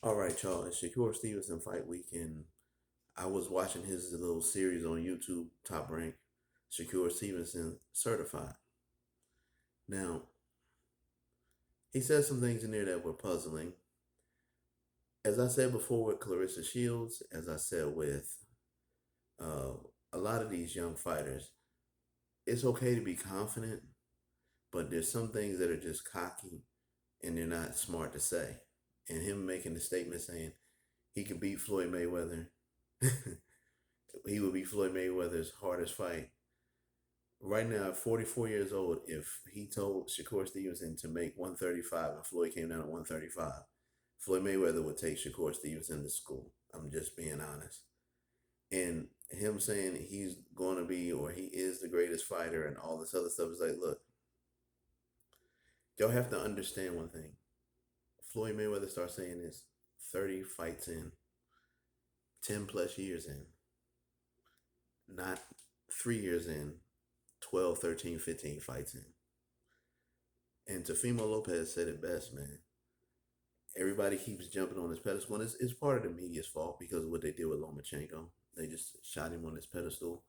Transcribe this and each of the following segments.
All right, y'all. It's Shakur Stevenson fight week, and I was watching his little series on YouTube, Top Rank, Shakur Stevenson Certified. Now, he said some things in there that were puzzling. As I said before with Clarissa Shields, as I said with uh, a lot of these young fighters, it's okay to be confident, but there's some things that are just cocky and they're not smart to say. And him making the statement saying he could beat Floyd Mayweather, he would be Floyd Mayweather's hardest fight. Right now, at 44 years old, if he told Shakur Stevenson to make 135 and Floyd came down to 135, Floyd Mayweather would take Shakur Stevenson to school. I'm just being honest. And him saying he's going to be or he is the greatest fighter and all this other stuff is like, look, y'all have to understand one thing. Floyd Mayweather starts saying this 30 fights in, 10 plus years in, not 3 years in, 12, 13, 15 fights in. And Tefimo Lopez said it best, man. Everybody keeps jumping on his pedestal. And it's part of the media's fault because of what they did with Lomachenko. They just shot him on his pedestal.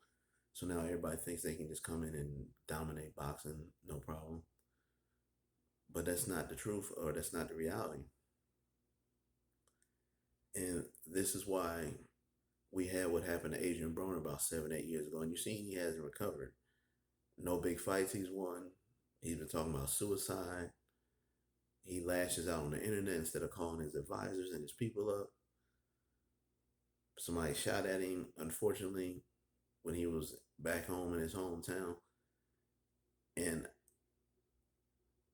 So now everybody thinks they can just come in and dominate boxing, no problem. But that's not the truth or that's not the reality. And this is why we had what happened to Adrian Broner about 7, 8 years ago. And you see he hasn't recovered. No big fights he's won. He's been talking about suicide. He lashes out on the internet instead of calling his advisors and his people up. Somebody shot at him, unfortunately, when he was back home in his hometown. And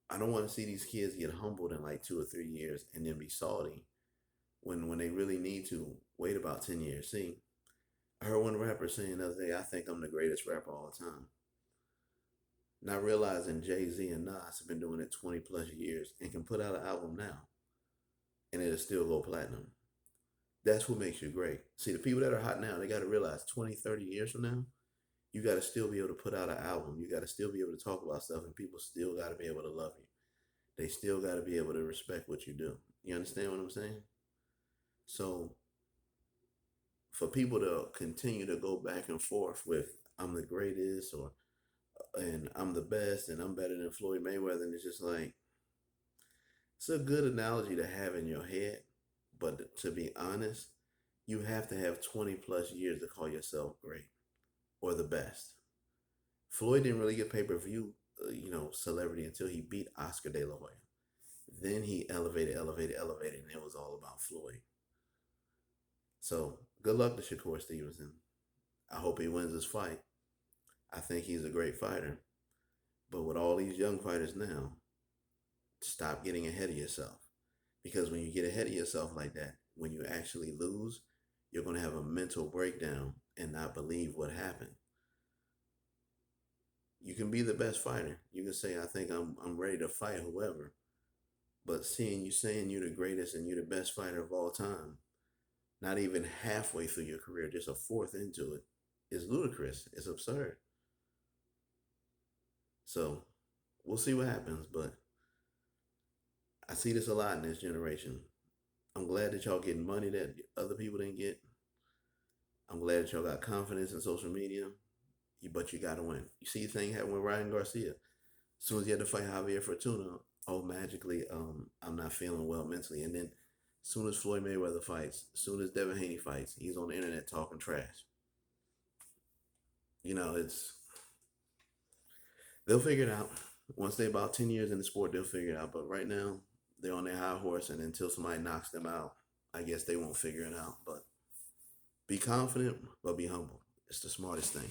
I don't want to see these kids get humbled in like 2 or 3 years and then be salty when they really need to wait about 10 years. See, I heard one rapper saying the other day, I think I'm the greatest rapper all the time. Not realizing Jay-Z and Nas have been doing it 20 plus years and can put out an album now and it'll still go platinum. That's what makes you great. See, the people that are hot now, they got to realize 20, 30 years from now, you got to still be able to put out an album. You got to still be able to talk about stuff, and people still got to be able to love you. They still got to be able to respect what you do. You understand what I'm saying? So, for people to continue to go back and forth with "I'm the greatest" or "and I'm the best" and "I'm better than Floyd Mayweather," and it's just like it's a good analogy to have in your head, but to be honest, you have to have 20 plus years to call yourself great or the best. Floyd didn't really get pay-per-view, celebrity until he beat Oscar De La Hoya. Then he elevated, and it was all about Floyd. So good luck to Shakur Stevenson. I hope he wins this fight. I think he's a great fighter. But with all these young fighters now, stop getting ahead of yourself. Because when you get ahead of yourself like that, when you actually lose, you're going to have a mental breakdown and not believe what happened. You can be the best fighter. You can say, I think I'm ready to fight whoever. But seeing you saying you're the greatest and you're the best fighter of all time, not even halfway through your career, just a fourth into it, is ludicrous. It's absurd. So we'll see what happens, but I see this a lot in this generation. I'm glad that y'all getting money that other people didn't get. I'm glad that y'all got confidence in social media, but you got to win. You see the thing happened with Ryan Garcia. As soon as he had to fight Javier Fortuna, oh, magically, I'm not feeling well mentally. And then as soon as Floyd Mayweather fights, as soon as Devin Haney fights, he's on the internet talking trash. It's they'll figure it out. Once they're about 10 years in the sport, they'll figure it out. But right now, they're on their high horse, and until somebody knocks them out, I guess they won't figure it out. But be confident, but be humble. It's the smartest thing.